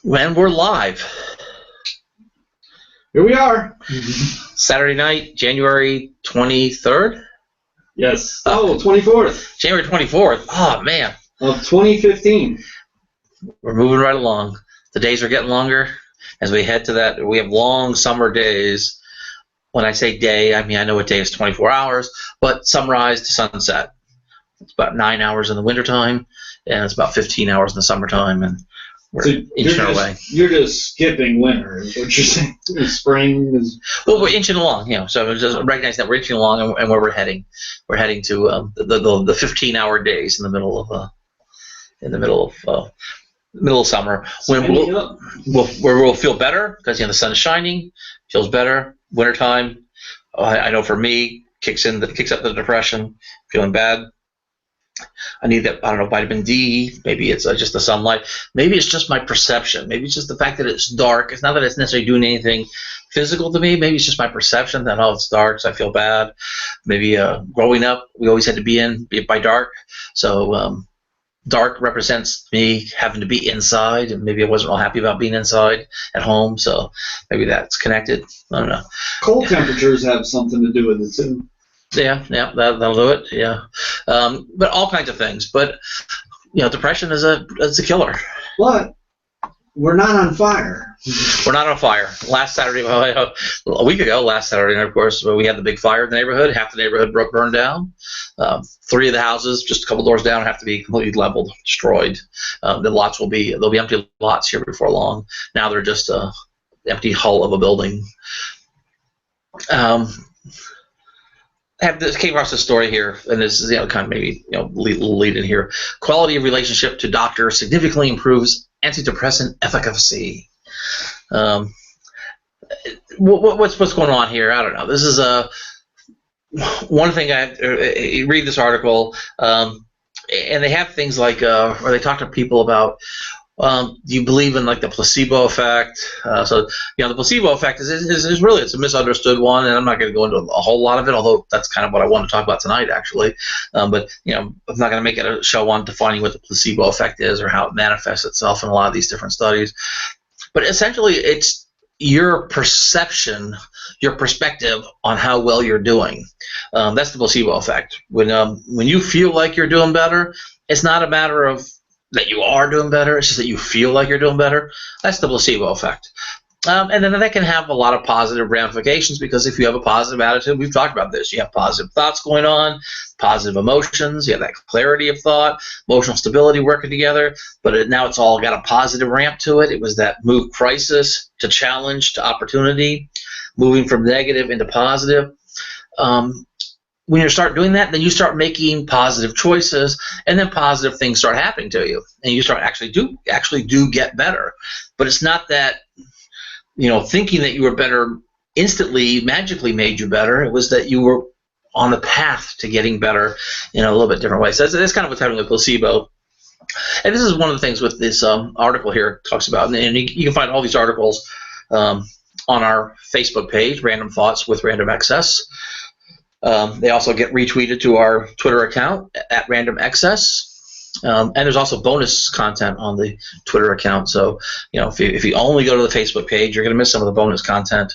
When we're live. Here we are. Saturday night, January 23rd? Yes. Oh, 24th. January 24th. Oh, man. Of 2015. We're moving right along. The days are getting longer as we head to that. We have long summer days. When I say day, I mean I know a day is 24 hours, but sunrise to sunset. It's about 9 hours in the wintertime, and it's about 15 hours in the summertime, and we're inching our way. You're just skipping winter, is what you're saying. Spring is... Well, we're inching along, so just recognize that we're inching along and where we're heading. We're heading to the 15-hour days in the middle of summer, when we'll feel better because the sun's shining, feels better. Wintertime, I know for me, kicks up the depression, feeling bad. I need that, I don't know, vitamin D. Maybe it's just the sunlight. Maybe it's just my perception. Maybe it's just the fact that it's dark. It's not that it's necessarily doing anything physical to me. Maybe it's just my perception that, it's dark, so I feel bad. Maybe growing up, we always had to be by dark. So dark represents me having to be inside, and maybe I wasn't real happy about being inside at home. So maybe that's connected. I don't know. Cold temperatures have something to do with it, too. Yeah, that'll do it. Yeah, but all kinds of things. But depression is a killer. But we're not on fire. We're not on fire. Last Saturday, a week ago, last Saturday, of course, we had the big fire in the neighborhood. Half the neighborhood burned down. 3 of the houses, just a couple doors down, have to be completely leveled, destroyed. The lots there'll be empty lots here before long. Now they're just an empty hull of a building. Came across this story here, and this is kind of maybe lead in here. Quality of relationship to doctor significantly improves antidepressant efficacy. What's going on here? I don't know. This is one thing. I read this article, and they have things like where they talk to people about. Do you believe in like the placebo effect? So the placebo effect is really, it's a misunderstood one, and I'm not going to go into a whole lot of it, although that's kind of what I want to talk about tonight, actually. But I'm not going to make it a show on defining what the placebo effect is or how it manifests itself in a lot of these different studies. But essentially, it's your perception, your perspective on how well you're doing. That's the placebo effect. When you feel like you're doing better, it's not a matter of that you are doing better, it's just that you feel like you're doing better. That's the placebo effect. And then that can have a lot of positive ramifications, because if you have a positive attitude, we've talked about this, you have positive thoughts going on, positive emotions, you have that clarity of thought, emotional stability working together, but now it's all got a positive ramp to it. It was that move crisis to challenge to opportunity, moving from negative into positive. When you start doing that, then you start making positive choices, and then positive things start happening to you, and you start actually do get better. But it's not that thinking that you were better instantly magically made you better. It was that you were on the path to getting better in a little bit different way. So that's kind of what's happening with placebo. And this is one of the things with this article here talks about, and you can find all these articles on our Facebook page, Random Thoughts with Random Access. They also get retweeted to our Twitter account at Random Access, and there's also bonus content on the Twitter account. So if you only go to the Facebook page, you're going to miss some of the bonus content.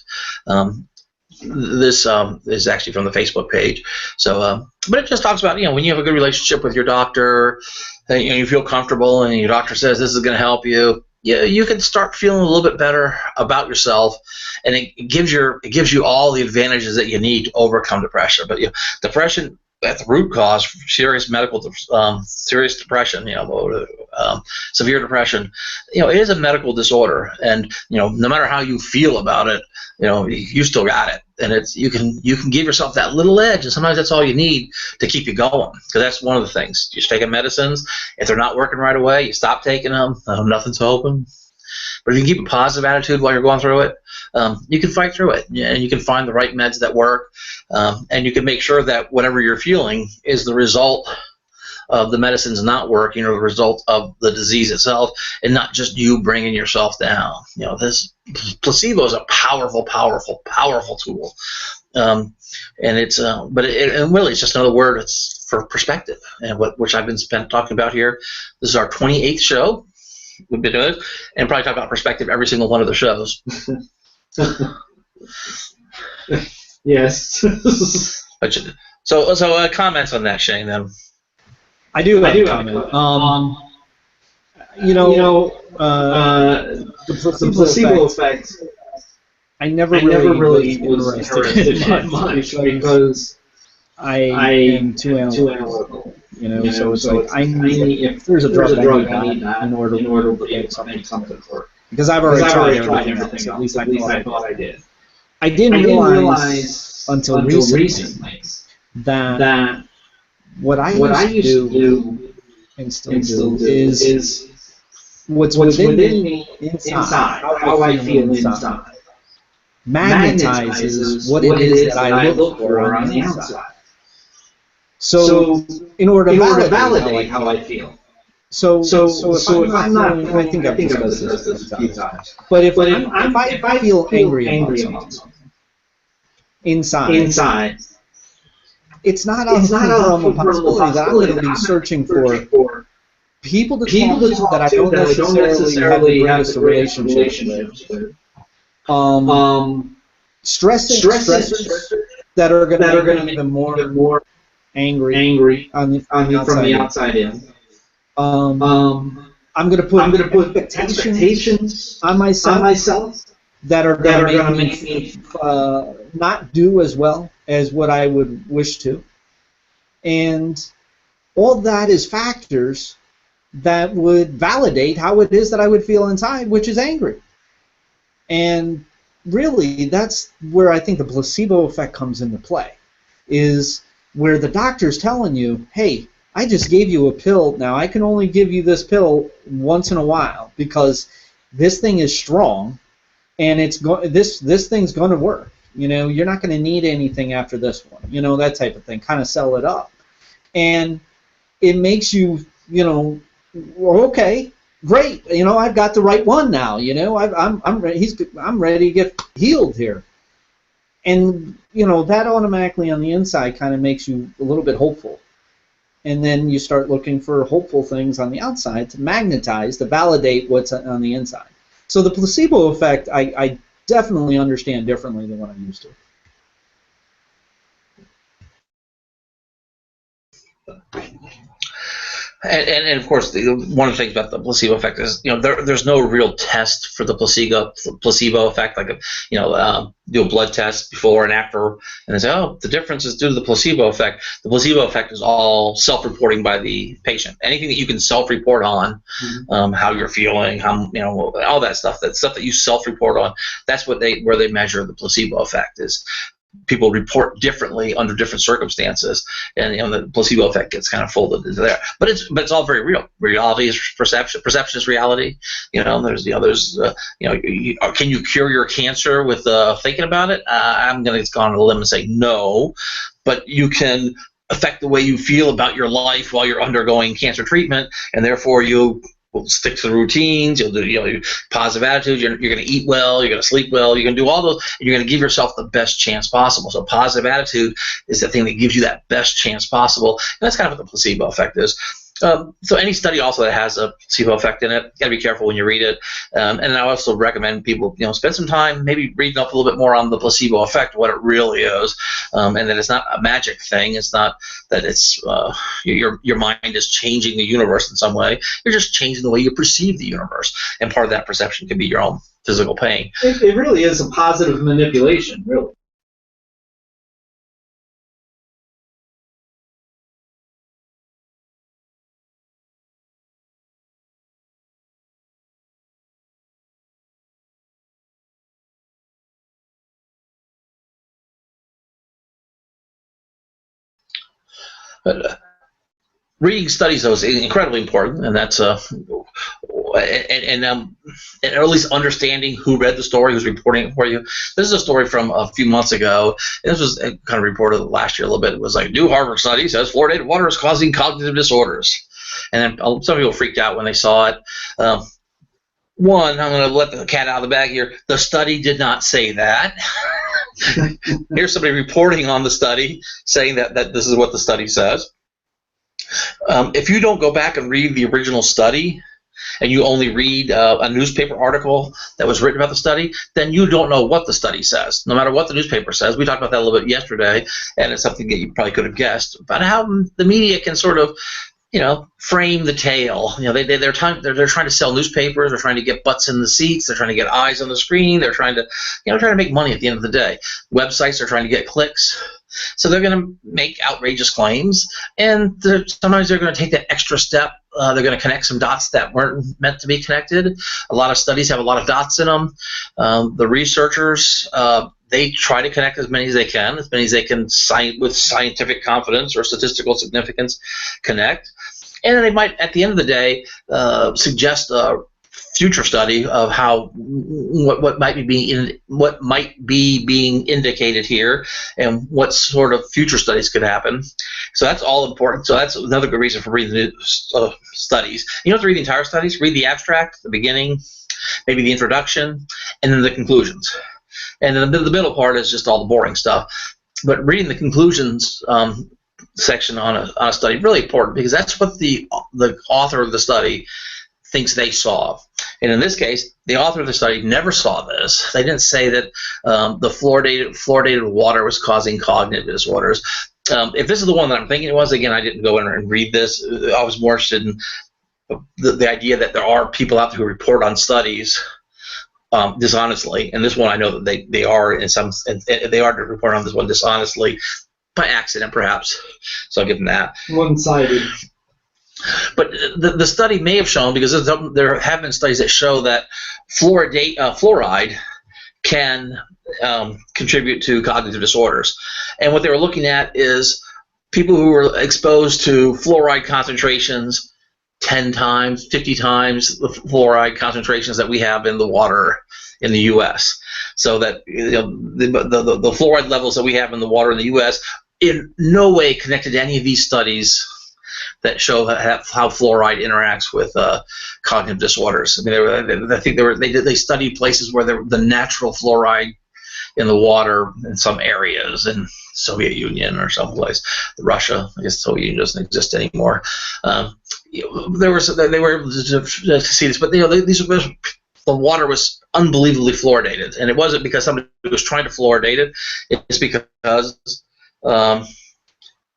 This is actually from the Facebook page. So, but it just talks about when you have a good relationship with your doctor, you feel comfortable, and your doctor says this is going to help you. You can start feeling a little bit better about yourself, and it gives you all the advantages that you need to overcome depression. But depression at the root cause, serious depression, severe depression, it is a medical disorder, and no matter how you feel about it, you still got it, and you can give yourself that little edge, and sometimes that's all you need to keep you going. Because that's one of the things. You're taking medicines, if they're not working right away, you stop taking them. Nothing's open. But if you keep a positive attitude while you're going through it, you can fight through it, and you can find the right meds that work, and you can make sure that whatever you're feeling is the result of the medicines not working, or the result of the disease itself, and not just you bringing yourself down. This placebo is a powerful, powerful, powerful tool, and it's but really it's just another word. It's for perspective, and which I've been talking about here. This is our 28th show. we've been doing this, and probably talk about perspective every single one of the shows. Yes. So comments on that, Shane, then. I do have a comment. The placebo effect, I never really was interested in much because I am too analytical. So it's like if there's a drug, I need that in order to make something work. Because I've already tried everything else. At least I thought I did. I didn't realize until recently that what I used to do and still do is what's within me inside, how I feel inside, magnetizes what it is that I look for on the outside. So in order to validate how I feel. So if I'm not feeling, I think I've discussed this a few times. But if I feel angry about something inside, it's not out of the realm of possibility that I'm going to be searching for people to talk to that I don't necessarily have the relationships with. Stressors that are going to make them more angry from the outside in. I'm going to put expectations on myself that are going to make me not do as well as what I would wish to. And all that is factors that would validate how it is that I would feel inside, which is angry. And really, that's where I think the placebo effect comes into play, is where the doctor's telling you, hey, I just gave you a pill. Now, I can only give you this pill once in a while because this thing is strong and this thing's going to work. You're not going to need anything after this one. That type of thing. Kind of sell it up. And it makes you, okay, great. I've got the right one now. I'm ready to get healed here. And that automatically on the inside kind of makes you a little bit hopeful. And then you start looking for hopeful things on the outside to magnetize, to validate what's on the inside. So the placebo effect, I definitely understand differently than what I'm used to. And of course, one of the things about the placebo effect is, there's no real test for the placebo effect. Like, do a blood test before and after, and they say, oh, the difference is due to the placebo effect. The placebo effect is all self-reporting by the patient. Anything that you can self-report on, how you're feeling, all that stuff. That stuff that you self-report on. That's where they measure the placebo effect is. People report differently under different circumstances, and the placebo effect gets kind of folded into there. But it's all very real. Reality is perception. Perception is reality. There's can you cure your cancer with thinking about it? I'm going to go on a limb and say no, but you can affect the way you feel about your life while you're undergoing cancer treatment, and therefore you will stick to the routines. You'll do positive attitude. You're going to eat well. You're going to sleep well. You're going to do all those. And you're going to give yourself the best chance possible. So positive attitude is the thing that gives you that best chance possible. And that's kind of what the placebo effect is. So any study also that has a placebo effect in it, you got to be careful when you read it. And I also recommend people, spend some time maybe reading up a little bit more on the placebo effect, what it really is, and that it's not a magic thing. It's not that it's your mind is changing the universe in some way. You're just changing the way you perceive the universe, and part of that perception can be your own physical pain. It really is a positive manipulation, really. But reading studies, though, is incredibly important, and that's or at least understanding who read the story, who's reporting it for you. This is a story from a few months ago. This was kind of reported last year a little bit. It was like, new Harvard study says fluoridated water is causing cognitive disorders. And then some people freaked out when they saw it. One, I'm going to let the cat out of the bag here. The study did not say that. Here's somebody reporting on the study saying that this is what the study says. If you don't go back and read the original study, and you only read a newspaper article that was written about the study, then you don't know what the study says, no matter what the newspaper says. We talked about that a little bit yesterday, and it's something that you probably could have guessed about how the media can sort of, frame the tale. They're trying to sell newspapers. They're trying to get butts in the seats. They're trying to get eyes on the screen. They're trying to make money at the end of the day. Websites are trying to get clicks. So they're going to make outrageous claims, and sometimes they're going to take that extra step. They're going to connect some dots that weren't meant to be connected. A lot of studies have a lot of dots in them. The researchers, they try to connect as many as they can with scientific confidence or statistical significance connect. And then they might, at the end of the day, suggest a future study of how what might be being indicated here, and what sort of future studies could happen. So that's all important. So that's another good reason for reading the studies. You don't have to read the entire studies. Read the abstract, the beginning, maybe the introduction, and then the conclusions. And then the middle part is just all the boring stuff. But reading the conclusions section on a study really important, because that's what the author of the study thinks they saw. And in this case, the author of the study never saw this. They didn't say that the fluoridated water was causing cognitive disorders. If this is the one that I'm thinking it was, again, I didn't go in and read this. I was more interested in the idea that there are people out there who report on studies dishonestly, and this one I know that they are they are to report on this one dishonestly, by accident perhaps. So I'll give them that. One-sided. But the study may have shown, because there have been studies that show that fluoride can contribute to cognitive disorders. And what they were looking at is people who were exposed to fluoride concentrations 10 times, 50 times the fluoride concentrations that we have in the water in the U.S. So that the fluoride levels that we have in the water in the U.S. in no way connected to any of these studies that show how fluoride interacts with cognitive disorders. I mean, they studied places where the natural fluoride in the water in some areas in Soviet Union or someplace, Russia. I guess the Soviet Union doesn't exist anymore. They were able to see this, but the water was unbelievably fluoridated, and it wasn't because somebody was trying to fluoridate it. It's because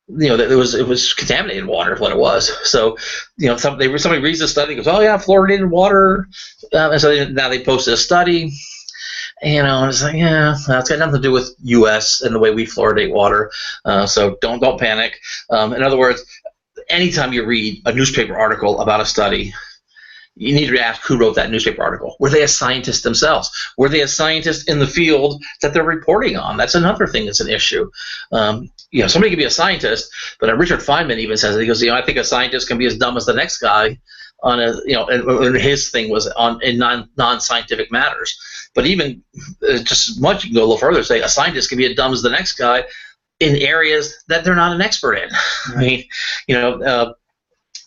it was contaminated water, is what it was. So, somebody reads the study, goes, "Oh yeah, fluoridated water," and so now they posted a study. And it's like, yeah, it's got nothing to do with U.S. and the way we fluoridate water. So don't panic. In other words, anytime you read a newspaper article about a study, you need to ask who wrote that newspaper article. Were they a scientist themselves? Were they a scientist in the field that they're reporting on? That's another thing that's an issue. Somebody can be a scientist, but Richard Feynman even says it. He goes, I think a scientist can be as dumb as the next guy on and his thing was in non-scientific matters. But even just as much, you can go a little further, say a scientist can be as dumb as the next guy in areas that they're not an expert in. I mean,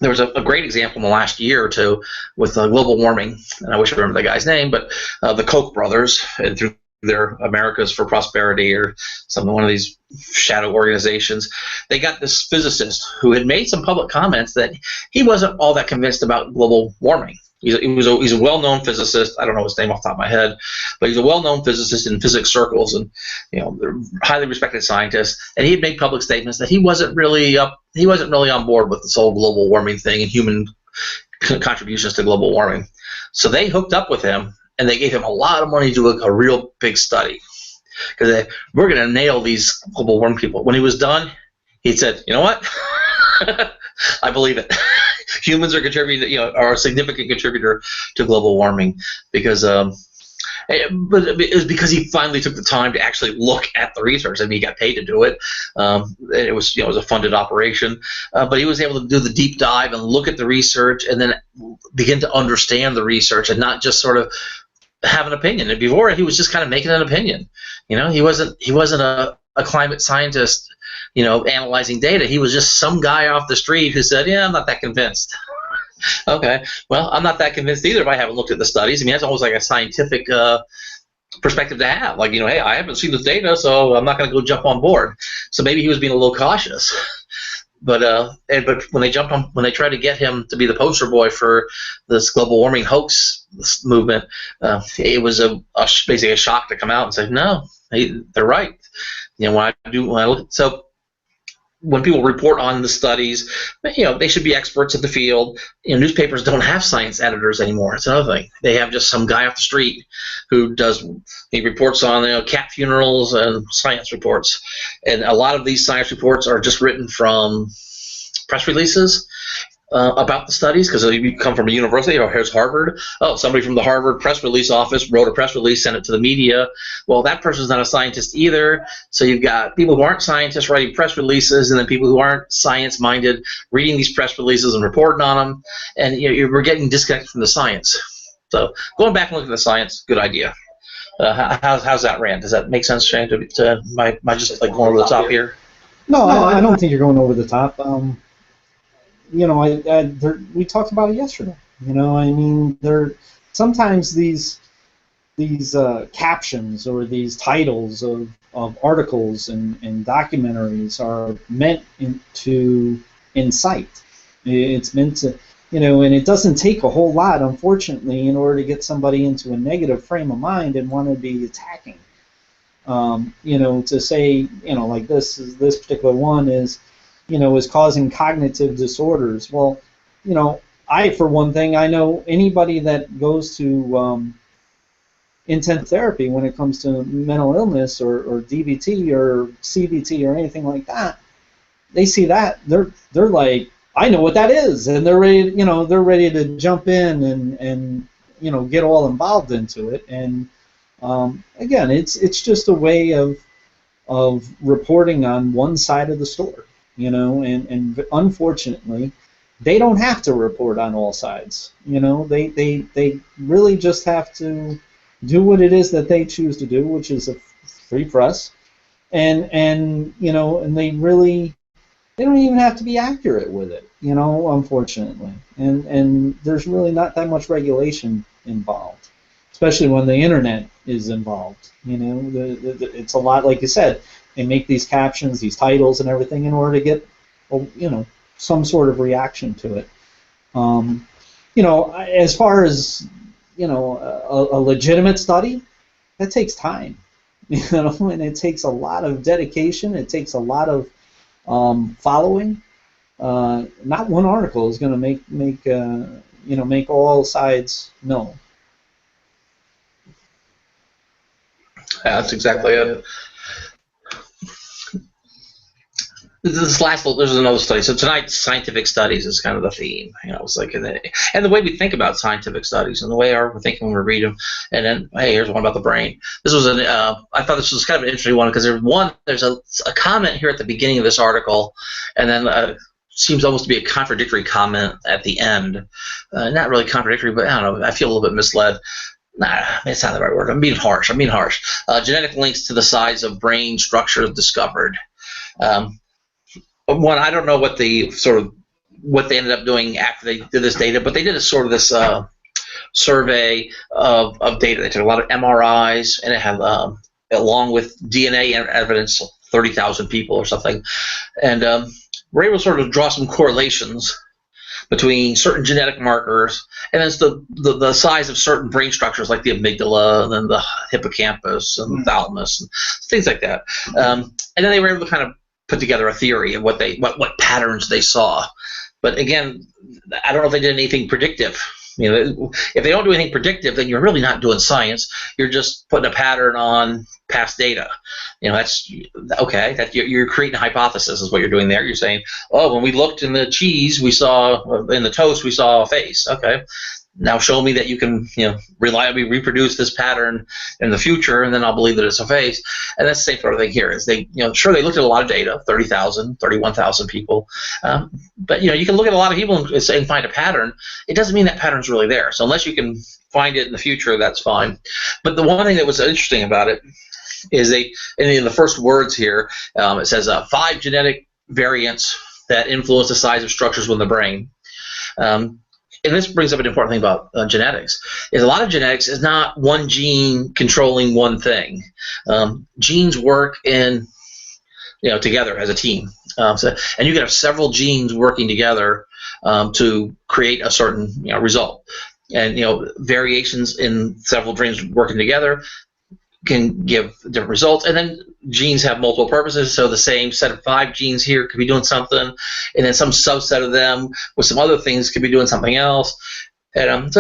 there was a great example in the last year or two with global warming, and I wish I remember the guy's name, but the Koch brothers, and through their Americas for Prosperity or one of these shadow organizations, they got this physicist who had made some public comments that he wasn't all that convinced about global warming. He's a well-known physicist. I don't know his name off the top of my head, but he's a well-known physicist in physics circles, and they're highly respected scientist. And he had made public statements that he wasn't really on board with this whole global warming thing and human contributions to global warming. So they hooked up with him, and they gave him a lot of money to do a real big study, because we're going to nail these global warming people. When he was done, he said, "You know what? I believe it. Humans are are a significant contributor to global warming," because but it was because he finally took the time to actually look at the research. I mean, he got paid to do it. It was a funded operation, but he was able to do the deep dive and look at the research and then begin to understand the research and not just sort of have an opinion. And before, he was just kind of making an opinion. He wasn't a climate scientist, analyzing data. He was just some guy off the street who said, "Yeah, I'm not that convinced." Okay, well, I'm not that convinced either if I haven't looked at the studies. I mean, that's almost like a scientific perspective to have. Like, hey, I haven't seen this data, so I'm not going to go jump on board. So maybe he was being a little cautious. but when they tried to get him to be the poster boy for this global warming hoax movement, it was basically a shock to come out and say, no, they're right. When I look, so when people report on the studies, they should be experts in the field. Newspapers don't have science editors anymore. It's another thing. They have just some guy off the street who reports on cat funerals and science reports. And a lot of these science reports are just written from press releases about the studies, because you come from a university, or here's Harvard. Oh, somebody from the Harvard press release office wrote a press release, sent it to the media. Well, that person's not a scientist either. So you've got people who aren't scientists writing press releases, and then people who aren't science-minded reading these press releases and reporting on them, and we're getting disconnected from the science. So going back and looking at the science, good idea. How's that, Rand? Does that make sense, Shane? Am I just like going over the top here? No, I don't think you're going over the top. We talked about it yesterday. Sometimes these captions or these titles of articles and documentaries are meant to incite. It's meant to, and it doesn't take a whole lot, unfortunately, in order to get somebody into a negative frame of mind and want to be attacking. To say, like this particular one is causing cognitive disorders. Well, I, for one thing, I know anybody that goes to intensive therapy when it comes to mental illness or DBT or CBT or anything like that, they see that, they're like, I know what that is, and they're ready, they're ready to jump in and get all involved into it. And again, it's just a way of reporting on one side of the story. And unfortunately, they don't have to report on all sides. They really just have to do what it is that they choose to do, which is a free press, and they don't even have to be accurate with it. Unfortunately, and there's really not that much regulation involved, especially when the internet is involved. It's a lot, like you said. They make these captions, these titles, and everything in order to get, some sort of reaction to it. As far as a legitimate study, that takes time. And it takes a lot of dedication. It takes a lot of following. Not one article is going to make all sides known. Yeah, that's exactly it. There's another study. So tonight, scientific studies is kind of the theme. It's like, and the way we think about scientific studies, and the way we're thinking when we read them. And then, hey, here's one about the brain. This was I thought this was kind of an interesting one, because there's a comment here at the beginning of this article, and then seems almost to be a contradictory comment at the end. Not really contradictory, but I don't know. I feel a little bit misled. Nah, it's not the right word. I'm being harsh. Genetic links to the size of brain structures discovered. One, I don't know what they ended up doing after they did this data, but they did this survey of data. They took a lot of MRIs, and it had, along with DNA evidence, 30,000 people or something, and we're able to sort of draw some correlations between certain genetic markers, and then it's the size of certain brain structures, like the amygdala, and then the hippocampus, and the thalamus, and things like that. And then they were able to kind of put together a theory of what patterns they saw. But again, I don't know if they did anything predictive. If they don't do anything predictive, then you're really not doing science. You're just putting a pattern on past data. That's okay. That you're creating a hypothesis is what you're doing there. You're saying, oh, when we looked in the cheese, we saw in the toast, we saw a face. Okay. Now show me that you can, reliably reproduce this pattern in the future, and then I'll believe that it's a face. And that's the same sort of thing here. Is they looked at a lot of data, 30,000, 31,000 people, but you can look at a lot of people and find a pattern. It doesn't mean that pattern's really there. So unless you can find it in the future, that's fine. But the one thing that was interesting about it is in the first words here, it says 5 genetic variants that influence the size of structures within the brain. And this brings up an important thing about genetics. Is a lot of genetics is not one gene controlling one thing. Genes work in together as a team. And you can have several genes working together to create a certain result. And variations in several genes working together can give different results. And then genes have multiple purposes, so the same set of 5 genes here could be doing something, and then some subset of them with some other things could be doing something else. And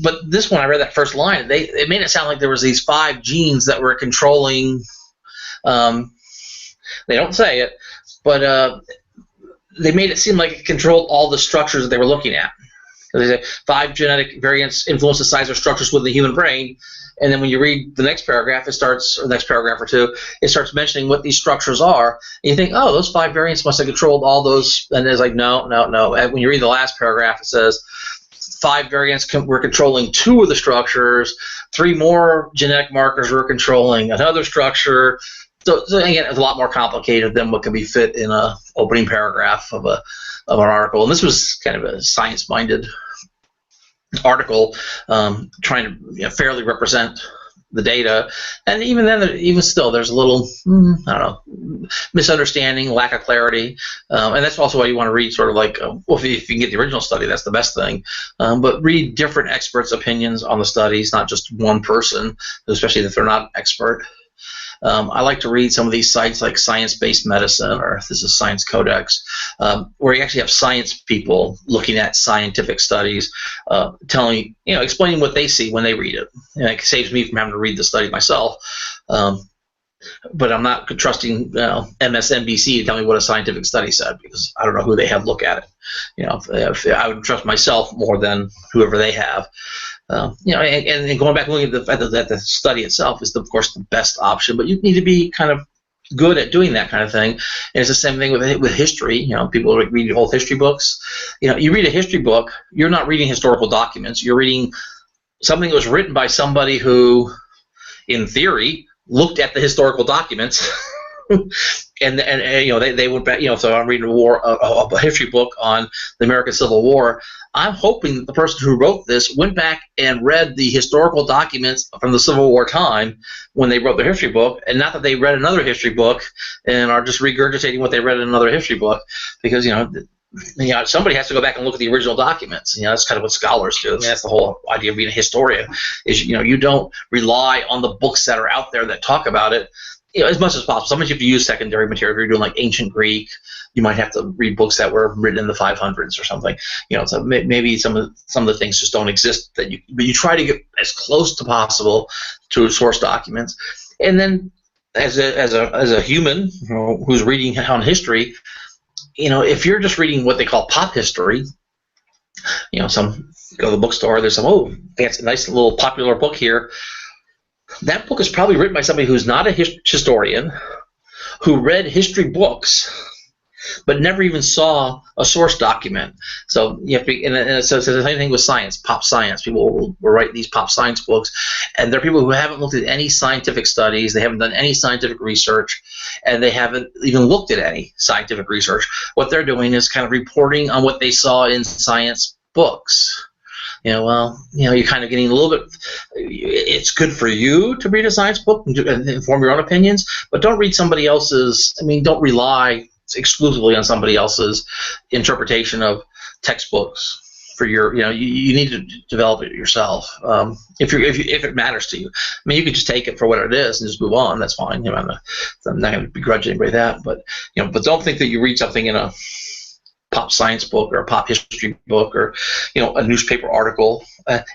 but this one, I read that first line, it made it sound like there was these 5 genes that were controlling. They don't say it, but they made it seem like it controlled all the structures that they were looking at. They say 5 genetic variants influence the size of structures within the human brain, and then when you read the next paragraph, or next paragraph or two, it starts mentioning what these structures are. And you think, oh, those 5 variants must have controlled all those. And it's like, no. And when you read the last paragraph, it says 5 variants were controlling 2 of the structures, 3 more genetic markers were controlling another structure. So again, it's a lot more complicated than what can be fit in a opening paragraph of an article. And this was kind of a science-minded article, trying to fairly represent the data. And even then, even still, there's a little misunderstanding, lack of clarity. And that's also why you want to read sort of like, if you can get the original study, that's the best thing. But read different experts' opinions on the studies, not just one person, especially if they're not an expert. I like to read some of these sites like Science-Based Medicine, or this is Science Codex, where you actually have science people looking at scientific studies, explaining what they see when they read it. And it saves me from having to read the study myself. But I'm not trusting MSNBC to tell me what a scientific study said, because I don't know who they have look at it. If I would trust myself more than whoever they have. And going back and looking at the study itself is, of course, the best option, but you need to be kind of good at doing that kind of thing. And it's the same thing with history. People read old history books. You read a history book, you're not reading historical documents. You're reading something that was written by somebody who, in theory, looked at the historical documents. And they went back. So I'm reading a history book on the American Civil War. I'm hoping that the person who wrote this went back and read the historical documents from the Civil War time when they wrote their history book, and not that they read another history book and are just regurgitating what they read in another history book, because somebody has to go back and look at the original documents. That's kind of what scholars do. I mean, that's the whole idea of being a historian. Is you don't rely on the books that are out there that talk about it. As much as possible. Sometimes you have to use secondary material. If you're doing like ancient Greek, you might have to read books that were written in the 500s or something. So maybe some of the things just don't exist. But you try to get as close to possible to source documents. And then, as a human who's reading on history, if you're just reading what they call pop history, some go to the bookstore. There's that's a nice little popular book here. That book is probably written by somebody who's not a historian, who read history books, but never even saw a source document. So you have to be, and so it's the same thing with science, pop science. People will write these pop science books, and they're people who haven't looked at any scientific studies, they haven't done any scientific research, and they haven't even looked at any scientific research. What they're doing is kind of reporting on what they saw in science books. You're kind of getting a little bit. It's good for you to read a science book and form your own opinions, but don't read somebody else's. Don't rely exclusively on somebody else's interpretation of textbooks for your. You need to develop it yourself. If it matters to you, you could just take it for what it is and just move on. That's fine. I'm not going to begrudge anybody that, but but don't think that you read something in a pop science book or a pop history book or a newspaper article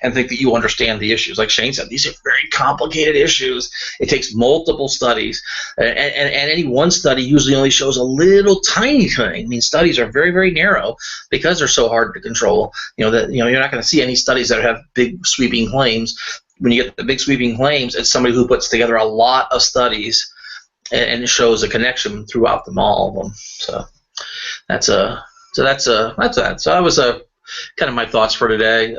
and think that you understand the issues. Like Shane said, these are very complicated issues. It takes multiple studies, and any one study usually only shows a little tiny thing. Studies are very, very narrow because they're so hard to control. You're not going to see any studies that have big sweeping claims. When you get the big sweeping claims, it's somebody who puts together a lot of studies and it shows a connection throughout them all of them. So that's that. So that was kind of my thoughts for today.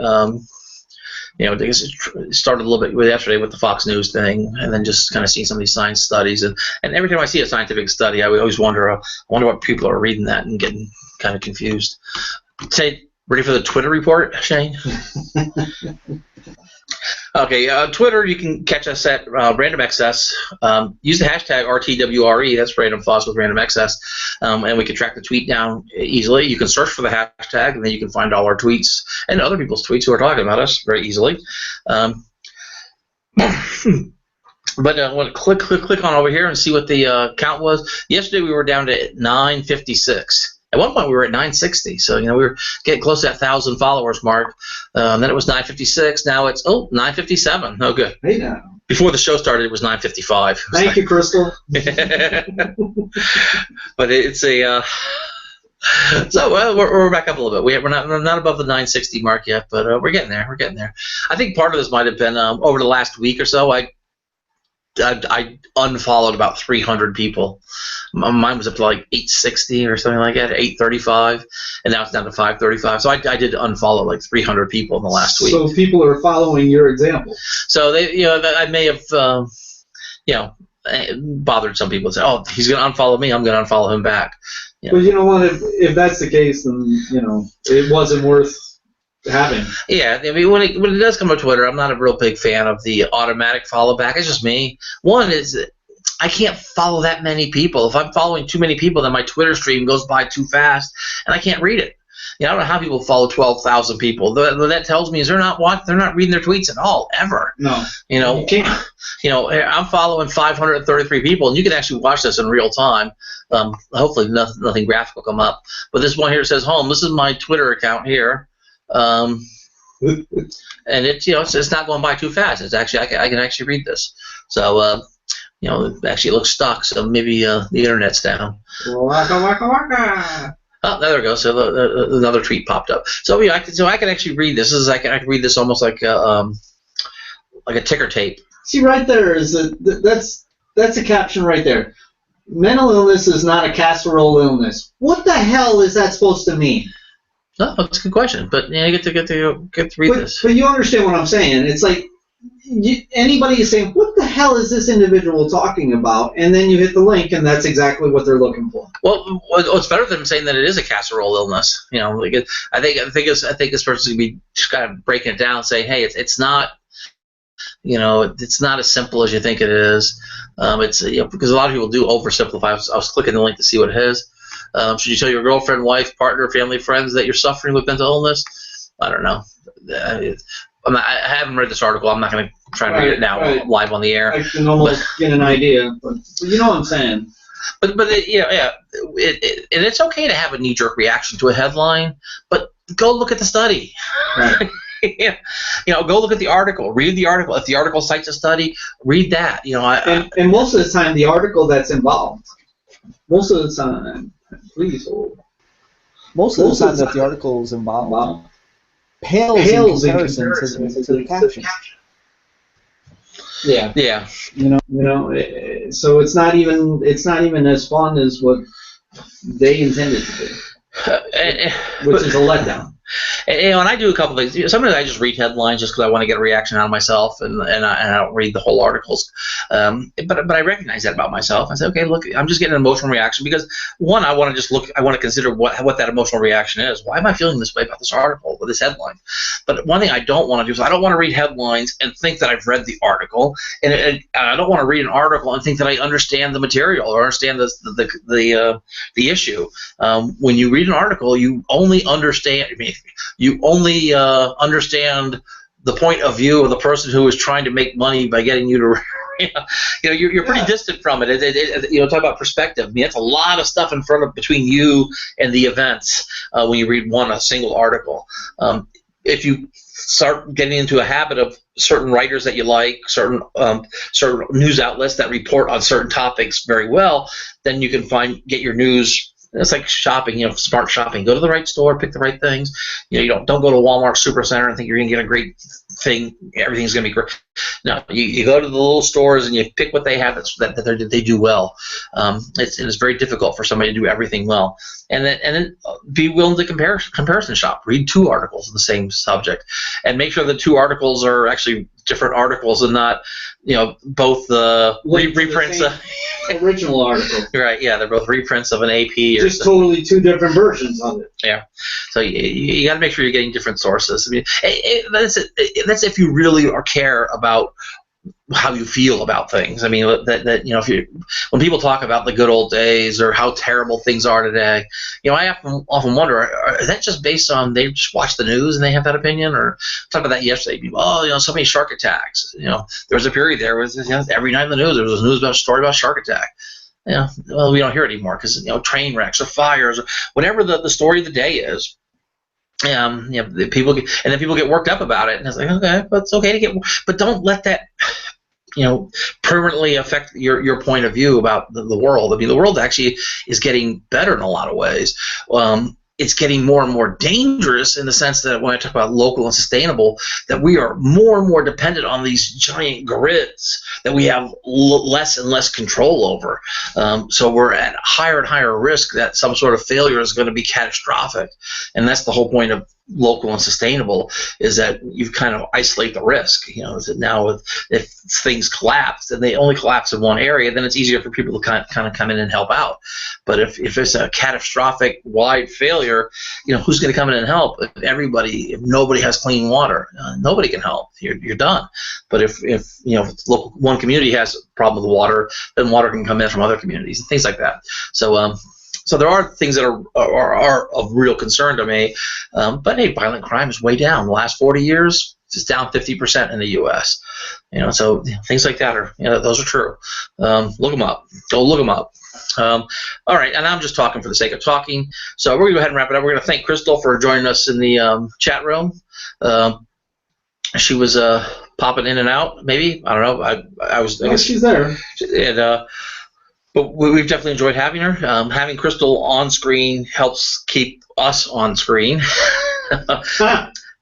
It started a little bit yesterday with the Fox News thing, and then just kind of seeing some of these science studies. And every time I see a scientific study, I always wonder what people are reading that and getting kind of confused. Ready for the Twitter report, Shane? Okay, Twitter, you can catch us at Random Access. Use the hashtag RTWRE, that's Random Thoughts with Random Access, and we can track the tweet down easily. You can search for the hashtag, and then you can find all our tweets and other people's tweets who are talking about us very easily. But I want to click on over here and see what the count was. Yesterday we were down to 956. At one point we were at 960, so we were getting close to that 1,000 followers mark. Then it was 956. Now it's 957. Oh, good. Hey now. Before the show started, it was 955. Thank you, Crystal. But it's a. So we're back up a little bit. We're not above the 960 mark yet, but we're getting there. We're getting there. I think part of this might have been over the last week or so. I unfollowed about 300 people. Mine was up to like 860 or something like that, 835, and now it's down to 535. So I did unfollow like 300 people in the last week. So people are following your example. So they, I may have, bothered some people and say, "Oh, he's going to unfollow me. I'm going to unfollow him back." But you know what? If that's the case, then it wasn't worth having. Yeah, I mean, when it does come to Twitter, I'm not a real big fan of the automatic follow back. It's just me. One is that I can't follow that many people. If I'm following too many people, then my Twitter stream goes by too fast, and I can't read it. I don't know how people follow 12,000 people. What that tells me is they're not reading their tweets at all, ever. No. You can't. I'm following 533 people, and you can actually watch this in real time. Hopefully nothing graphic will come up. But this one here says home. This is my Twitter account here. And it's not going by too fast. It's actually I can actually read this. So actually it looks stuck. So maybe the internet's down. Waka waka waka. Oh, there we go. So another tweet popped up. So I can actually read this. I can read this almost like a ticker tape. See right there that's a caption right there. Mental illness is not a casserole illness. What the hell is that supposed to mean? No, that's a good question. But you get to read this. But you understand what I'm saying. It's like anybody is saying, what the hell is this individual talking about? And then you hit the link, and that's exactly what they're looking for. Well, it's better than saying that it is a casserole illness. I think this person's gonna be just kind of breaking it down, and saying, hey, it's not. It's not as simple as you think it is. It's because a lot of people do oversimplify. I was clicking the link to see what it is. Should you tell your girlfriend, wife, partner, family, friends that you're suffering with mental illness? I don't know. I haven't read this article. I'm not going to try and read it now live on the air. I can almost get an idea, but you know what I'm saying. But it's okay to have a knee-jerk reaction to a headline, but go look at the study. Right. Go look at the article. Read the article. If the article cites a study, read that. And most of the time, the article that's involved. Most of the time, please hold. Most of the time that the article is involved pales in comparison to the caption. Yeah. Yeah. So it's not even as fun as what they intended to be, which is a letdown. And I do a couple things. Sometimes I just read headlines just because I want to get a reaction out of myself, and I don't read the whole articles. But I recognize that about myself. I say, okay, look, I'm just getting an emotional reaction because one, I want to consider what that emotional reaction is. Why am I feeling this way about this article or this headline? But one thing I don't want to do is I don't want to read headlines and think that I've read the article, and I don't want to read an article and think that I understand the material or understand the issue. When you read an article, you only understand. You only understand the point of view of the person who is trying to make money by getting you to, you're pretty distant from it. Talk about perspective. I mean, that's a lot of stuff between you and the events when you read a single article. If you start getting into a habit of certain writers that you like, certain news outlets that report on certain topics very well, then you can get your news. It's like shopping, smart shopping. Go to the right store, pick the right things. You don't go to Walmart Supercenter and think you're going to get a great thing. Everything's going to be great. No, you go to the little stores and you pick what they have that they do well. It's very difficult for somebody to do everything well. And then be willing to comparison shop. Read 2 articles on the same subject, and make sure the 2 articles are actually different articles and not both reprints. original article. Right, yeah, they're both reprints of an AP. Just totally two different versions of it. Yeah, so you got to make sure you're getting different sources. I mean, that's if you really care about how you feel about things. I mean, that if when people talk about the good old days or how terrible things are today, I often wonder, is that just based on they just watch the news and they have that opinion? Or talked about that yesterday. People, so many shark attacks. There was a period there where every night in the news there was a story about shark attack. Well, we don't hear it anymore because train wrecks or fires or whatever the story of the day is. People get worked up about it, and it's like, okay, but it's okay to get, but don't let that permanently affect your point of view about the world. I mean, the world actually is getting better in a lot of ways. It's getting more and more dangerous in the sense that when I talk about local and sustainable, that we are more and more dependent on these giant grids that we have less and less control over. So we're at higher and higher risk that some sort of failure is going to be catastrophic. And that's the whole point of local and sustainable, is that you kind of isolate the risk. Now if things collapse and they only collapse in one area, then it's easier for people to kind of come in and help out. But if it's a catastrophic wide failure, who's going to come in and help? If nobody has clean water, nobody can help. You're done. But if local one community has a problem with water, then water can come in from other communities and things like that. So there are things that are of real concern to me. But hey, violent crime is way down. The last 40 years, it's down 50% in the U.S. So things like that those are true. Look them up. Go look them up. All right, and I'm just talking for the sake of talking. So we're going to go ahead and wrap it up. We're going to thank Crystal for joining us in the chat room. She was popping in and out, maybe. I don't know. I guess she's there. And, but we've definitely enjoyed having her. Having Crystal on screen helps keep us on screen.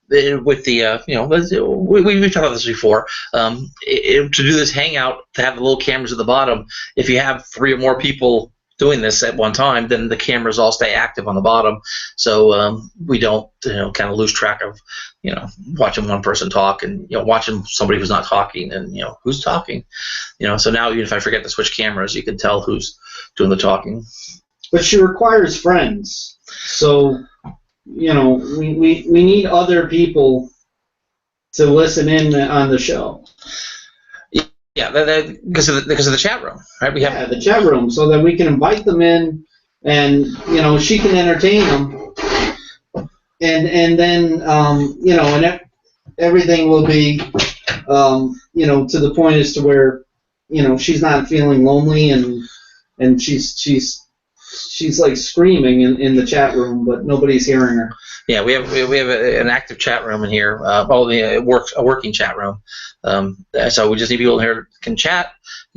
With we've talked about this before. To do this hangout, to have the little cameras at the bottom, if you have 3 or more people doing this at one time, then the cameras all stay active on the bottom, so we don't kind of lose track of watching one person talk and watching somebody who's not talking and who's talking. So now even if I forget to switch cameras, you can tell who's doing the talking. But she requires friends, so we need other people to listen in on the show. Yeah, because of the chat room, right? We have the chat room, so that we can invite them in, and she can entertain them, and then and everything will be to the point as to where she's not feeling lonely, and she's like screaming in the chat room, but nobody's hearing her. Yeah, we have an active chat room in here. A working chat room. So we just need people in here who can chat,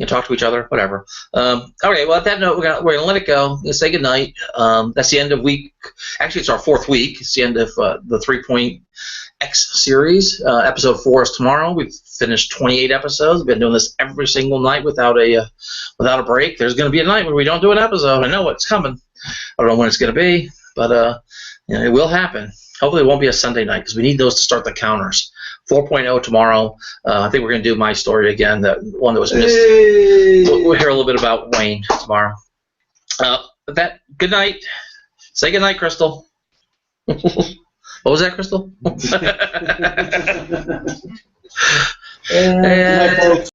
talk to each other, whatever. Okay, well, at that note, we're gonna let it go. Let's say goodnight. That's the end of week. Actually, it's our 4th week. It's the end of the 3-Point X series. Episode 4 is tomorrow. We've finished 28 episodes. We've been doing this every single night without a break. There's going to be a night where we don't do an episode. I know it's coming. I don't know when it's going to be, but it will happen. Hopefully it won't be a Sunday night because we need those to start the counters. 4.0 tomorrow. I think we're going to do my story again, that one that was missed. Hey. We'll hear a little bit about Wayne tomorrow. Good night. Say good night, Crystal. What was that, Crystal? Good night, folks.